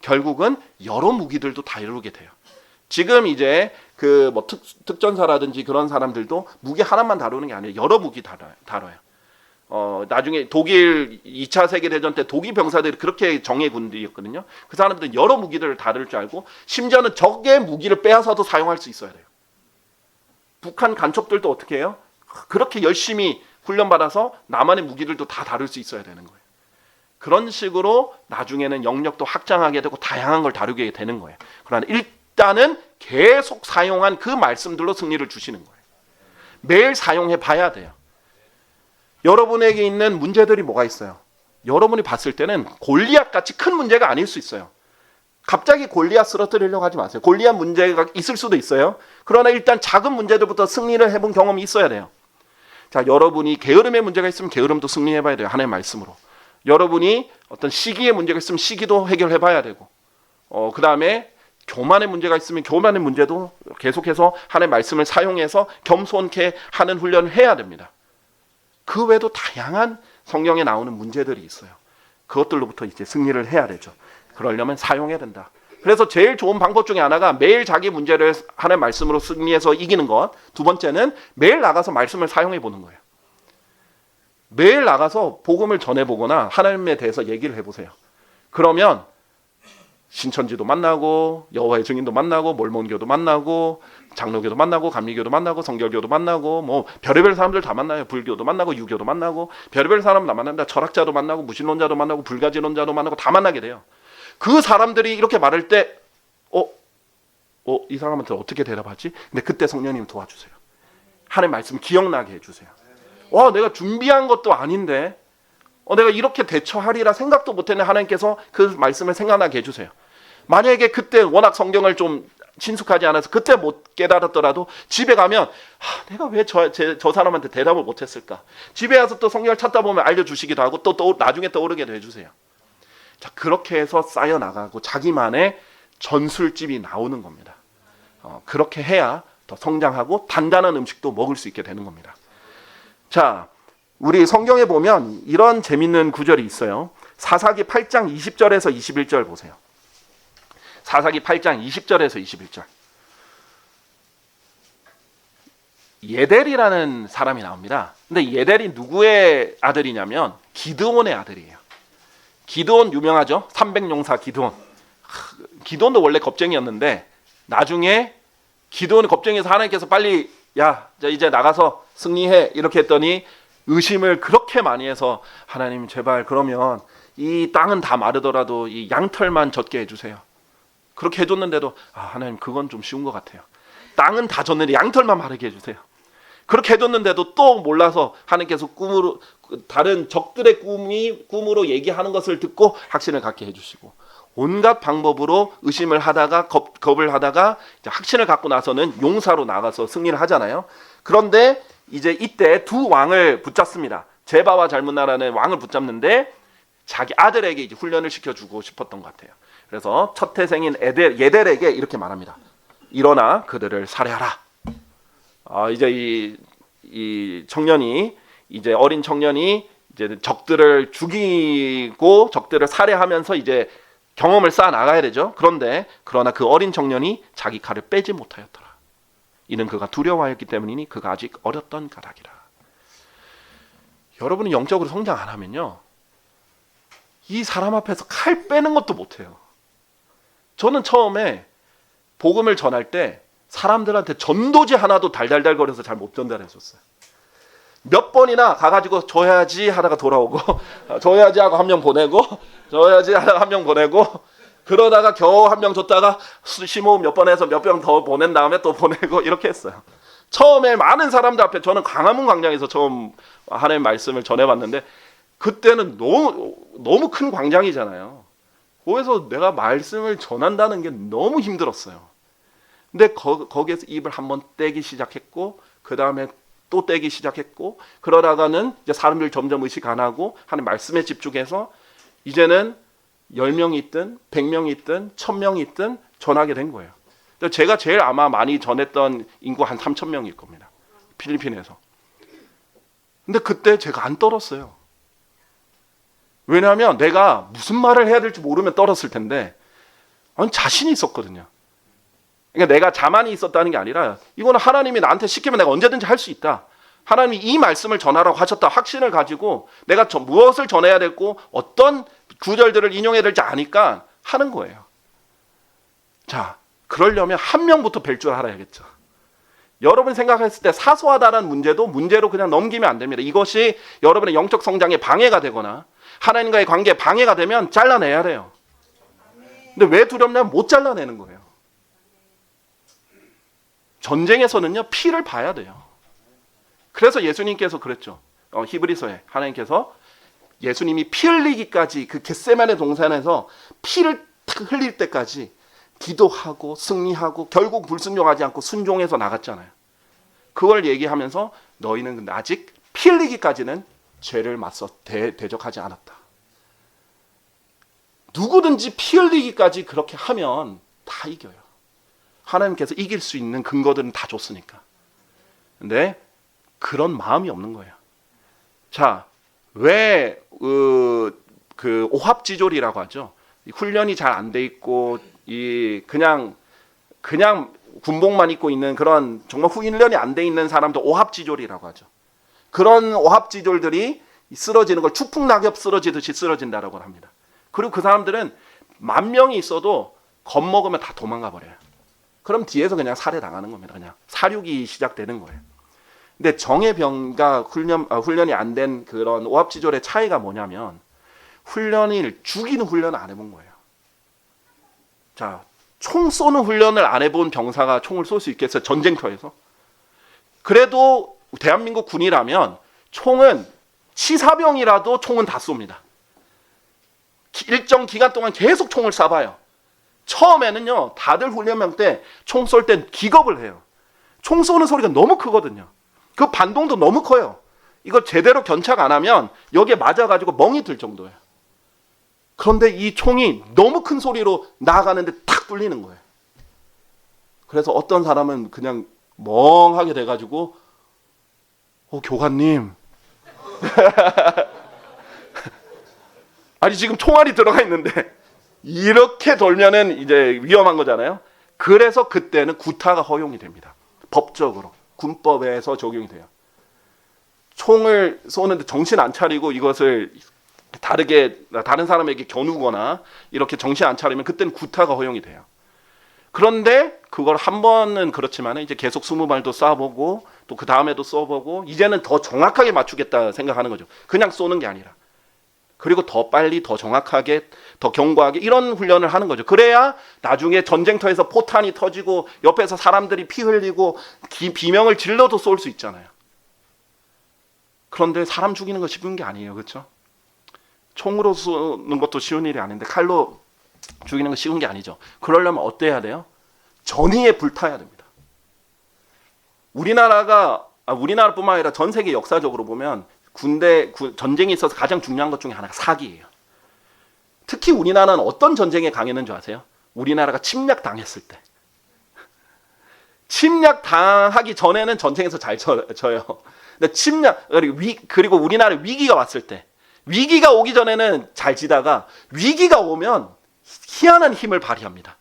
결국은 여러 무기들도 다루게 돼요. 지금 이제 그 뭐 특전사라든지 그런 사람들도 무기 하나만 다루는 게 아니라 여러 무기 다뤄요. 나중에 독일 2차 세계대전 때 독일 병사들이 그렇게 정예 군들이었거든요. 그 사람들은 여러 무기들을 다룰 줄 알고 심지어는 적의 무기를 빼앗아도 사용할 수 있어야 돼요. 북한 간첩들도 어떻게 해요? 그렇게 열심히 훈련받아서 남한의 무기들도 다 다룰 수 있어야 되는 거예요. 그런 식으로 나중에는 영역도 확장하게 되고 다양한 걸 다루게 되는 거예요. 그러나 일단은 계속 사용한 그 말씀들로 승리를 주시는 거예요. 매일 사용해 봐야 돼요. 여러분에게 있는 문제들이 뭐가 있어요? 여러분이 봤을 때는 골리앗 같이 큰 문제가 아닐 수 있어요. 갑자기 골리앗 쓰러뜨리려고 하지 마세요. 골리앗 문제가 있을 수도 있어요. 그러나 일단 작은 문제들부터 승리를 해본 경험이 있어야 돼요. 자, 여러분이 게으름의 문제가 있으면 게으름도 승리해봐야 돼요. 하나님의 말씀으로. 여러분이 어떤 시기의 문제가 있으면 시기도 해결해봐야 되고, 그 다음에 교만의 문제가 있으면 교만의 문제도 계속해서 하나님의 말씀을 사용해서 겸손케 하는 훈련을 해야 됩니다. 그 외에도 다양한 성경에 나오는 문제들이 있어요. 그것들로부터 이제 승리를 해야 되죠. 그러려면 사용해야 된다. 그래서 제일 좋은 방법 중에 하나가 매일 자기 문제를 하나님의 말씀으로 승리해서 이기는 것. 두 번째는 매일 나가서 말씀을 사용해 보는 거예요. 매일 나가서 복음을 전해보거나 하나님에 대해서 얘기를 해보세요. 그러면 신천지도 만나고 여호와의 증인도 만나고 몰몬교도 만나고 장로교도 만나고 감리교도 만나고 성결교도 만나고 뭐 별의별 사람들 다 만나요. 불교도 만나고 유교도 만나고 별의별 사람 다 만난다. 철학자도 만나고 무신론자도 만나고 불가지론자도 만나고 다 만나게 돼요. 그 사람들이 이렇게 말할 때 이 사람한테 어떻게 대답하지? 근데 그때 성령님 도와주세요. 하나님의 말씀 기억나게 해주세요. 와, 내가 준비한 것도 아닌데 내가 이렇게 대처하리라 생각도 못했네. 하나님께서 그 말씀을 생각나게 해주세요. 만약에 그때 워낙 성경을 좀 친숙하지 않아서 그때 못 깨달았더라도 집에 가면 내가 왜 저 사람한테 대답을 못했을까? 집에 가서 또 성경을 찾다 보면 알려주시기도 하고 또 나중에 떠오르게 해주세요. 자, 그렇게 해서 쌓여나가고 자기만의 전술집이 나오는 겁니다. 그렇게 해야 더 성장하고 단단한 음식도 먹을 수 있게 되는 겁니다. 자, 우리 성경에 보면 이런 재밌는 구절이 있어요. 사사기 8장 20절에서 21절 보세요. 사사기 8장 20절에서 21절. 예델이라는 사람이 나옵니다. 근데 예델이 누구의 아들이냐면 기드온의 아들이에요. 기드온 유명하죠? 300용사 기드온. 기드온도 원래 겁쟁이였는데 나중에 기드온이 겁쟁이에서 하나님께서 빨리 이제 나가서 승리해 이렇게 했더니 의심을 그렇게 많이 해서 하나님 제발 그러면 이 땅은 다 마르더라도 이 양털만 젖게 해주세요. 그렇게 해줬는데도 하나님 그건 좀 쉬운 것 같아요. 땅은 다 젖는데 양털만 마르게 해주세요. 그렇게 해줬는데도 또 몰라서 하나님께서 꿈으로 다른 적들의 꿈으로 얘기하는 것을 듣고 확신을 갖게 해주시고 온갖 방법으로 의심을 하다가 겁을 하다가 이제 확신을 갖고 나서는 용사로 나가서 승리를 하잖아요. 그런데 이제 이때 두 왕을 붙잡습니다. 제바와 잘문나라는 왕을 붙잡는데 자기 아들에게 이제 훈련을 시켜주고 싶었던 것 같아요. 그래서 첫 태생인 예델에게 이렇게 말합니다. 일어나 그들을 살해하라. 이제 이 청년이 이제 어린 청년이 이제 적들을 죽이고 적들을 살해하면서 이제 경험을 쌓아 나가야 되죠. 그러나 그 어린 청년이 자기 칼을 빼지 못하였더라. 이는 그가 두려워하였기 때문이니 그가 아직 어렸던 까닭이라. 여러분이 영적으로 성장 안 하면요, 이 사람 앞에서 칼 빼는 것도 못해요. 저는 처음에 복음을 전할 때 사람들한테 전도지 하나도 달달달거려서 잘 못 전달했었어요. 몇 번이나 가가지고 줘야지 하다가 돌아오고 줘야지 하고 한 명 보내고 줘야지 하다가 한 명 보내고 그러다가 겨우 한 명 줬다가 심호흡 몇 번 해서 몇 명 더 보낸 다음에 또 보내고 이렇게 했어요. 처음에 많은 사람들 앞에 저는 광화문 광장에서 처음 하나님의 말씀을 전해봤는데 그때는 너무 큰 광장이잖아요. 거기서 내가 말씀을 전한다는 게 너무 힘들었어요. 근데 거기에서 입을 한번 떼기 시작했고 그 다음에 또 떼기 시작했고 그러다가는 이제 사람들 점점 의식 안 하고 하나님 말씀에 집중해서 이제는 10명이 있든 100명이 있든 1000명이 있든 전하게 된 거예요. 제가 제일 아마 많이 전했던 인구 한 3000명일 겁니다. 필리핀에서. 근데 그때 제가 안 떨었어요. 왜냐하면 내가 무슨 말을 해야 될지 모르면 떨었을 텐데 아니 자신이 있었거든요. 그러니까 내가 자만이 있었다는 게 아니라 이거는 하나님이 나한테 시키면 내가 언제든지 할 수 있다. 하나님이 이 말씀을 전하라고 하셨다 확신을 가지고 내가 무엇을 전해야 되고 어떤 구절들을 인용해야 될지 아니까 하는 거예요. 자, 그러려면 한 명부터 뵐 줄 알아야겠죠. 여러분이 생각했을 때 사소하다는 문제도 문제로 그냥 넘기면 안 됩니다. 이것이 여러분의 영적 성장에 방해가 되거나 하나님과의 관계에 방해가 되면 잘라내야 돼요. 근데 왜 두렵냐면 못 잘라내는 거예요. 전쟁에서는요 피를 봐야 돼요. 그래서 예수님께서 그랬죠. 히브리서에 하나님께서 예수님이 피 흘리기까지 그 겟세마네 동산에서 피를 흘릴 때까지 기도하고 승리하고 결국 불순종하지 않고 순종해서 나갔잖아요. 그걸 얘기하면서 너희는 근데 아직 피 흘리기까지는 죄를 맞서 대적하지 않았다. 누구든지 피 흘리기까지 그렇게 하면 다 이겨요. 하나님께서 이길 수 있는 근거들은 다 줬으니까. 근데 그런 마음이 없는 거예요. 자, 왜 그 오합지졸이라고 하죠. 훈련이 잘 안 돼 있고 그냥 군복만 입고 있는 그런 정말 훈련이 안 돼 있는 사람도 오합지졸이라고 하죠. 그런 오합지졸들이 쓰러지는 걸 추풍낙엽 쓰러지듯이 쓰러진다라고 합니다. 그리고 그 사람들은 10,000명이 있어도 겁먹으면 다 도망가 버려요. 그럼 뒤에서 그냥 살해당하는 겁니다. 그냥 사륙이 시작되는 거예요. 근데 정예병과 훈련이 안 된 그런 오합지졸의 차이가 뭐냐면 훈련을 죽이는 훈련을 안 해본 거예요. 자, 총 쏘는 훈련을 안 해본 병사가 총을 쏠 수 있겠어요? 전쟁터에서? 그래도 대한민국 군이라면 총은 치사병이라도 총은 다 쏩니다. 일정 기간 동안 계속 총을 쏴봐요. 처음에는요 다들 훈련병 때 총 쏠 땐 기겁을 해요. 총 쏘는 소리가 너무 크거든요. 그 반동도 너무 커요. 이걸 제대로 견착 안 하면 여기에 맞아가지고 멍이 들 정도예요. 그런데 이 총이 너무 큰 소리로 나아가는데 탁 뚫리는 거예요. 그래서 어떤 사람은 그냥 멍하게 돼가지고 교관님 아니 지금 총알이 들어가 있는데 이렇게 돌면은 이제 위험한 거잖아요. 그래서 그때는 구타가 허용이 됩니다. 법적으로 군법에서 적용이 돼요. 총을 쏘는데 정신 안 차리고 이것을 다른 사람에게 겨누거나 이렇게 정신 안 차리면 그때는 구타가 허용이 돼요. 그런데 그걸 한 번은 그렇지만 이제 계속 20발도 쏴보고 또 그 다음에도 쏘보고 이제는 더 정확하게 맞추겠다 생각하는 거죠. 그냥 쏘는 게 아니라. 그리고 더 빨리 더 정확하게 더 견고하게 이런 훈련을 하는 거죠. 그래야 나중에 전쟁터에서 포탄이 터지고 옆에서 사람들이 피 흘리고 비명을 질러도 쏠 수 있잖아요. 그런데 사람 죽이는 거 쉬운 게 아니에요. 그렇죠? 총으로 쏘는 것도 쉬운 일이 아닌데 칼로 죽이는 거 쉬운 게 아니죠. 그러려면 어때야 돼요? 전의에 불타야 됩니다. 우리나라뿐만 아니라 전 세계 역사적으로 보면 전쟁에 있어서 가장 중요한 것 중에 하나가 사기예요. 특히 우리나라는 어떤 전쟁에 강했는 줄 아세요? 우리나라가 침략당했을 때. 침략당하기 전에는 전쟁에서 잘 져요. 근데 그리고 우리나라에 위기가 왔을 때, 위기가 오기 전에는 잘 지다가 위기가 오면 희한한 힘을 발휘합니다.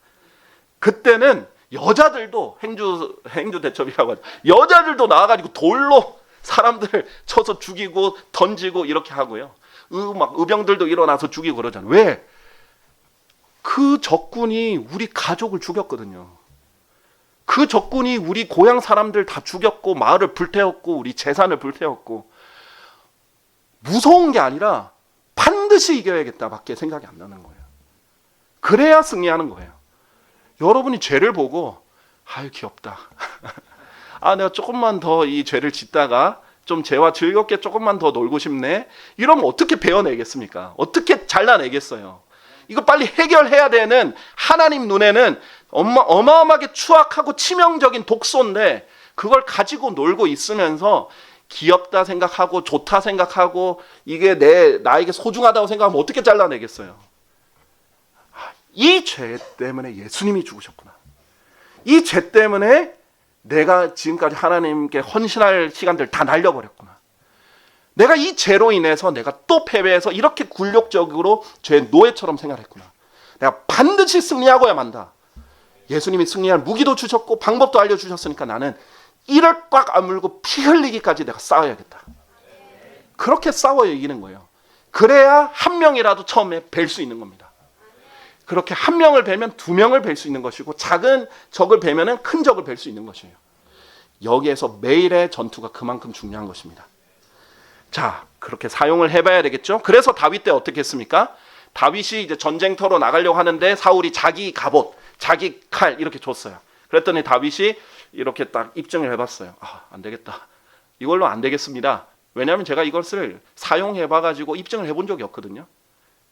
그때는 여자들도 행주 대첩이라고 하죠. 여자들도 나와가지고 돌로 사람들 쳐서 죽이고 던지고 이렇게 하고요. 막 의병들도 일어나서 죽이고 그러잖아요. 왜? 그 적군이 우리 가족을 죽였거든요. 그 적군이 우리 고향 사람들 다 죽였고 마을을 불태웠고 우리 재산을 불태웠고 무서운 게 아니라 반드시 이겨야겠다밖에 생각이 안 나는 거예요. 그래야 승리하는 거예요. 여러분이 죄를 보고 아유 귀엽다. 아 내가 조금만 더 이 죄를 짓다가 좀 죄와 즐겁게 조금만 더 놀고 싶네. 이러면 어떻게 배워내겠습니까? 어떻게 잘라내겠어요? 이거 빨리 해결해야 되는 하나님 눈에는 어마어마하게 추악하고 치명적인 독소인데 그걸 가지고 놀고 있으면서 귀엽다 생각하고 좋다 생각하고 이게 나에게 소중하다고 생각하면 어떻게 잘라내겠어요? 이 죄 때문에 예수님이 죽으셨구나. 이 죄 때문에 내가 지금까지 하나님께 헌신할 시간들 다 날려버렸구나. 내가 이 죄로 인해서 내가 또 패배해서 이렇게 굴욕적으로 죄 노예처럼 생활했구나. 내가 반드시 승리하고야 만다. 예수님이 승리할 무기도 주셨고 방법도 알려주셨으니까 나는 이를 꽉 아물고 피 흘리기까지 내가 싸워야겠다. 그렇게 싸워야 이기는 거예요. 그래야 한 명이라도 처음에 뵐 수 있는 겁니다. 그렇게 한 명을 뵈면 두 명을 뵐 수 있는 것이고 작은 적을 뵈면 큰 적을 뵐 수 있는 것이에요. 여기에서 매일의 전투가 그만큼 중요한 것입니다. 자, 그렇게 사용을 해봐야 되겠죠. 그래서 다윗 때 어떻게 했습니까? 다윗이 이제 전쟁터로 나가려고 하는데 사울이 자기 갑옷, 자기 칼 이렇게 줬어요. 그랬더니 다윗이 이렇게 딱 입증을 해봤어요. 안 되겠다. 이걸로 안 되겠습니다. 왜냐하면 제가 이것을 사용해봐가지고 입증을 해본 적이 없거든요.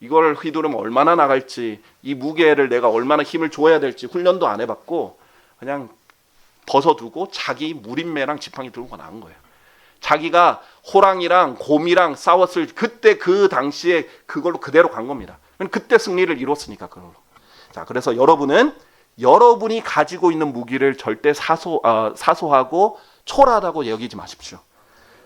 이걸 휘두르면 얼마나 나갈지, 이 무게를 내가 얼마나 힘을 줘야 될지 훈련도 안 해봤고 그냥 벗어두고 자기 무림매랑 지팡이 들고 나간 거예요. 자기가 호랑이랑 곰이랑 싸웠을 그때 그 당시에 그걸로 그대로 간 겁니다. 그때 승리를 이뤘으니까 그걸로. 자, 그래서 여러분은 여러분이 가지고 있는 무기를 절대 사소하고 초라하다고 여기지 마십시오.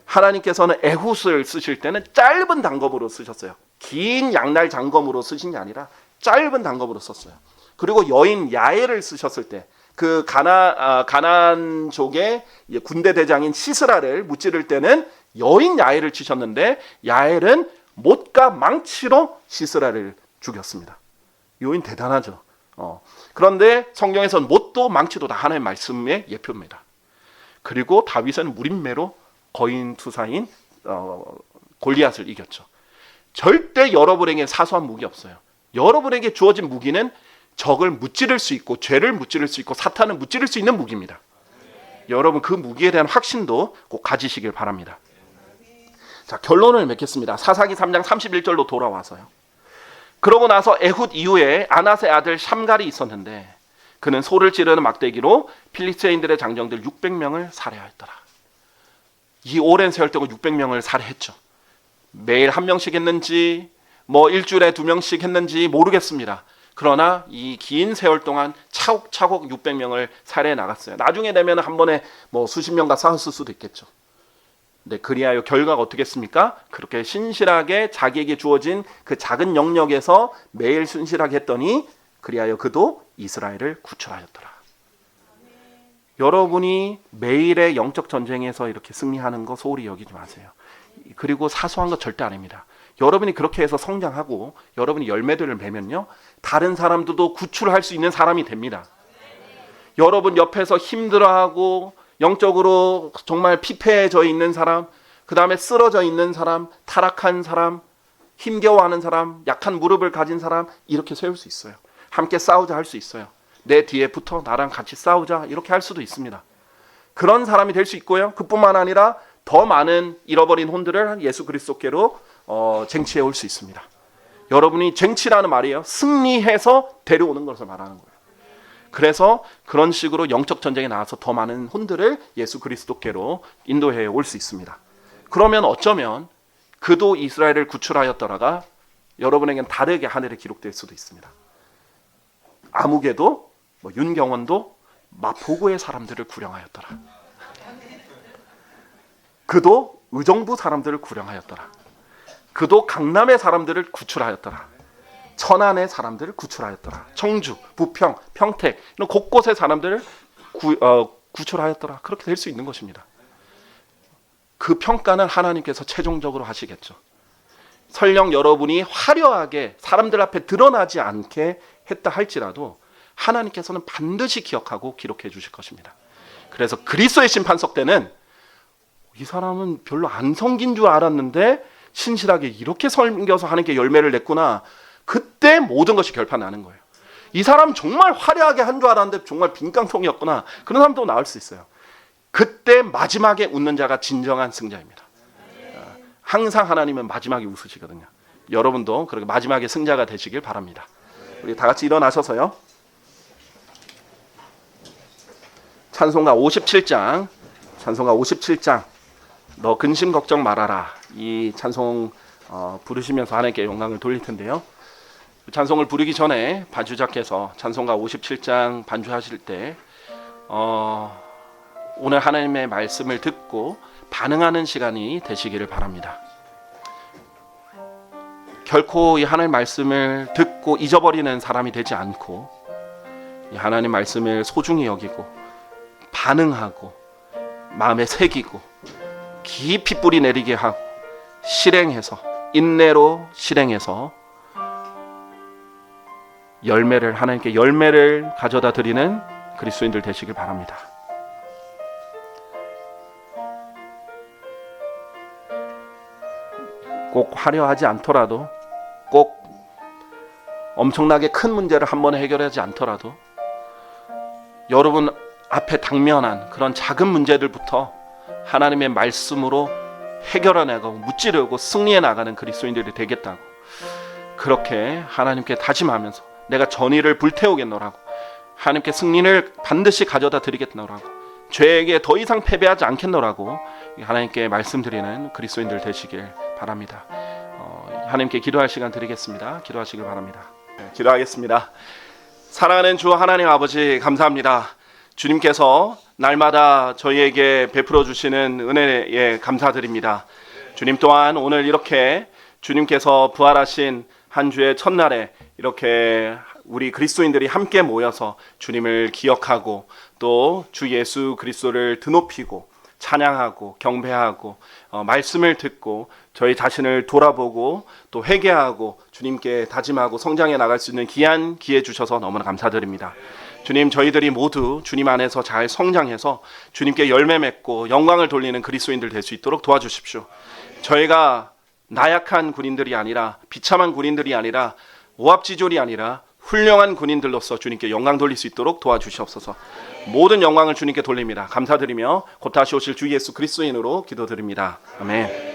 하나님께서는 에훗을 쓰실 때는 짧은 단검으로 쓰셨어요. 긴 양날 장검으로 쓰신 게 아니라 짧은 단검으로 썼어요. 그리고 여인 야엘을 쓰셨을 때 그 가나안족의 군대 대장인 시스라를 무찌를 때는 여인 야엘을 치셨는데 야엘은 못과 망치로 시스라를 죽였습니다. 여인 대단하죠. 그런데 성경에서는 못도 망치도 다 하나님의 말씀의 예표입니다. 그리고 다윗은 무림매로 거인 투사인 골리앗을 이겼죠. 절대 여러분에게 사소한 무기 없어요. 여러분에게 주어진 무기는 적을 무찌를 수 있고 죄를 무찌를 수 있고 사탄을 무찌를 수 있는 무기입니다. 여러분 그 무기에 대한 확신도 꼭 가지시길 바랍니다. 자, 결론을 맺겠습니다. 사사기 3장 31절로 돌아와서요. 그러고 나서 에훗 이후에 아낫의 아들 샴갈이 있었는데 그는 소를 찌르는 막대기로 필리스트인들의 장정들 600명을 살해하였더라. 이 오랜 세월 동안 600명을 살해했죠. 매일 한 명씩 했는지 일주일에 2명씩 했는지 모르겠습니다. 그러나 이 긴 세월 동안 차곡차곡 600명을 살해해 나갔어요. 나중에 되면 한 번에 수십 명과 싸웠을 수도 있겠죠. 네, 그리하여 결과가 어떻겠습니까? 그렇게 신실하게 자기에게 주어진 그 작은 영역에서 매일 순실하게 했더니 그리하여 그도 이스라엘을 구출하였더라. 여러분이 매일의 영적 전쟁에서 이렇게 승리하는 거 소홀히 여기지 마세요. 그리고 사소한 거 절대 아닙니다. 여러분이 그렇게 해서 성장하고 여러분이 열매들을 맺으면요 다른 사람들도 구출할 수 있는 사람이 됩니다. 여러분 옆에서 힘들어하고 영적으로 정말 피폐해져 있는 사람, 그 다음에 쓰러져 있는 사람, 타락한 사람, 힘겨워하는 사람, 약한 무릎을 가진 사람 이렇게 세울 수 있어요. 함께 싸우자 할 수 있어요. 내 뒤에 붙어 나랑 같이 싸우자 이렇게 할 수도 있습니다. 그런 사람이 될 수 있고요. 그뿐만 아니라 더 많은 잃어버린 혼들을 예수 그리스도께로 쟁취해 올 수 있습니다. 여러분이 쟁취라는 말이에요. 승리해서 데려오는 것을 말하는 거예요. 그래서 그런 식으로 영적 전쟁에 나와서 더 많은 혼들을 예수 그리스도께로 인도해 올 수 있습니다. 그러면 어쩌면 그도 이스라엘을 구출하였더라가 여러분에겐 다르게 하늘에 기록될 수도 있습니다. 아무개도 윤경원도 마포구의 사람들을 구령하였더라. 그도 의정부 사람들을 구령하였더라. 그도 강남의 사람들을 구출하였더라. 천안의 사람들을 구출하였더라. 청주, 부평, 평택 이런 곳곳의 사람들을 구출하였더라. 그렇게 될 수 있는 것입니다. 그 평가는 하나님께서 최종적으로 하시겠죠. 설령 여러분이 화려하게 사람들 앞에 드러나지 않게 했다 할지라도 하나님께서는 반드시 기억하고 기록해 주실 것입니다. 그래서 그리스도의 심판석 때는 이 사람은 별로 안 섬긴 줄 알았는데 신실하게 이렇게 섬겨서 하나님께 열매를 냈구나. 그때 모든 것이 결판나는 거예요. 이 사람 정말 화려하게 한 줄 알았는데 정말 빈깡통이었구나. 그런 사람도 나올 수 있어요. 그때 마지막에 웃는 자가 진정한 승자입니다. 항상 하나님은 마지막에 웃으시거든요. 여러분도 그렇게 마지막에 승자가 되시길 바랍니다. 우리 다 같이 일어나셔서요. 찬송가 57장 너 근심 걱정 말아라. 이 찬송 부르시면서 하나님께 영광을 돌릴 텐데요. 찬송을 부르기 전에 반주자께서 찬송가 57장 반주하실 때 오늘 하나님의 말씀을 듣고 반응하는 시간이 되시기를 바랍니다. 결코 이 하나님 말씀을 듣고 잊어버리는 사람이 되지 않고 이 하나님 말씀을 소중히 여기고 반응하고 마음에 새기고 깊이 뿌리 내리게 하고 실행해서 인내로 실행해서 하나님께 열매를 가져다 드리는 그리스도인들 되시길 바랍니다. 꼭 화려하지 않더라도 꼭 엄청나게 큰 문제를 한 번에 해결하지 않더라도 여러분 앞에 당면한 그런 작은 문제들부터 하나님의 말씀으로 해결해나가고 무찌르고 승리해 나가는 그리스도인들이 되겠다고 그렇게 하나님께 다짐하면서 내가 전의를 불태우겠노라고 하나님께 승리를 반드시 가져다 드리겠노라고 죄에게 더 이상 패배하지 않겠노라고 하나님께 말씀드리는 그리스도인들 되시길 바랍니다. 하나님께 기도할 시간 드리겠습니다. 기도하시길 바랍니다. 기도하겠습니다. 사랑하는 주 하나님 아버지 감사합니다. 주님께서 날마다 저희에게 베풀어 주시는 은혜에 감사드립니다. 주님 또한 오늘 이렇게 주님께서 부활하신 한 주의 첫날에 이렇게 우리 그리스도인들이 함께 모여서 주님을 기억하고 또 주 예수 그리스도를 드높이고 찬양하고 경배하고 말씀을 듣고 저희 자신을 돌아보고 또 회개하고 주님께 다짐하고 성장해 나갈 수 있는 귀한 기회 주셔서 너무나 감사드립니다. 주님 저희들이 모두 주님 안에서 잘 성장해서 주님께 열매 맺고 영광을 돌리는 그리스도인들 될 수 있도록 도와주십시오. 저희가 나약한 군인들이 아니라 비참한 군인들이 아니라 오합지졸이 아니라 훌륭한 군인들로서 주님께 영광 돌릴 수 있도록 도와주시옵소서. 모든 영광을 주님께 돌립니다. 감사드리며 곧 다시 오실 주 예수 그리스도인으로 기도드립니다. 아멘.